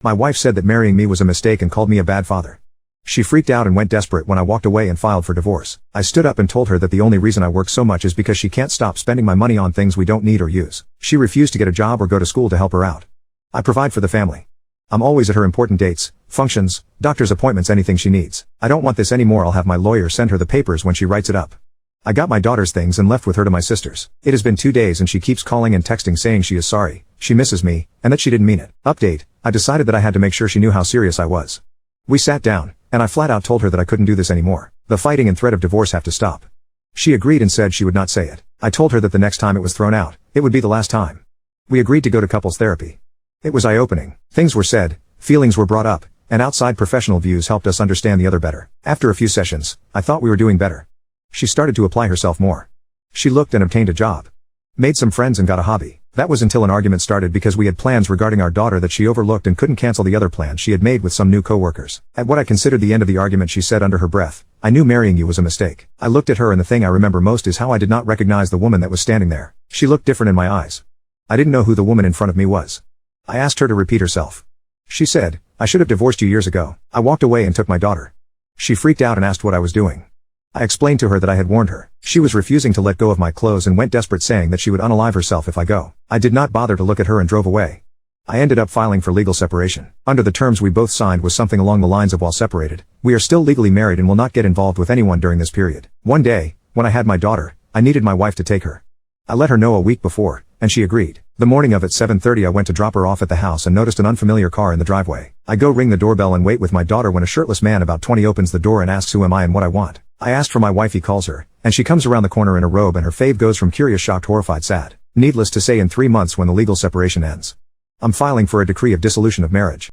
My wife said that marrying me was a mistake and called me a bad father. She freaked out and went desperate when I walked away and filed for divorce. I stood up and told her that the only reason I work so much is because she can't stop spending my money on things we don't need or use. She refused to get a job or go to school to help her out. I provide for the family. I'm always at her important dates, functions, doctor's appointments, anything she needs. I don't want this anymore. I'll have my lawyer send her the papers when she writes it up. I got my daughter's things and left with her to my sister's. It has been 2 days and she keeps calling and texting saying she is sorry, she misses me, and that she didn't mean it. Update, I decided that I had to make sure she knew how serious I was. We sat down, and I flat out told her that I couldn't do this anymore. The fighting and threat of divorce have to stop. She agreed and said she would not say it. I told her that the next time it was thrown out, it would be the last time. We agreed to go to couples therapy. It was eye-opening. Things were said, feelings were brought up, and outside professional views helped us understand the other better. After a few sessions, I thought we were doing better. She started to apply herself more. She looked and obtained a job. Made some friends and got a hobby. That was until an argument started because we had plans regarding our daughter that she overlooked and couldn't cancel the other plans she had made with some new coworkers. At what I considered the end of the argument, she said under her breath, "I knew marrying you was a mistake." I looked at her and the thing I remember most is how I did not recognize the woman that was standing there. She looked different in my eyes. I didn't know who the woman in front of me was. I asked her to repeat herself. She said, "I should have divorced you years ago." I walked away and took my daughter. She freaked out and asked what I was doing. I explained to her that I had warned her. She was refusing to let go of my clothes and went desperate, saying that she would unalive herself if I go. I did not bother to look at her and drove away. I ended up filing for legal separation. Under the terms we both signed was something along the lines of, while separated, we are still legally married and will not get involved with anyone during this period. One day, when I had my daughter, I needed my wife to take her. I let her know a week before, and she agreed. The morning of at 7:30 I went to drop her off at the house and noticed an unfamiliar car in the driveway. I go ring the doorbell and wait with my daughter when a shirtless man about 20 opens the door and asks who am I and what I want. I asked for my wife. He calls her, and she comes around the corner in a robe and her fave goes from curious, shocked, horrified, sad. Needless to say, in 3 months when the legal separation ends, I'm filing for a decree of dissolution of marriage.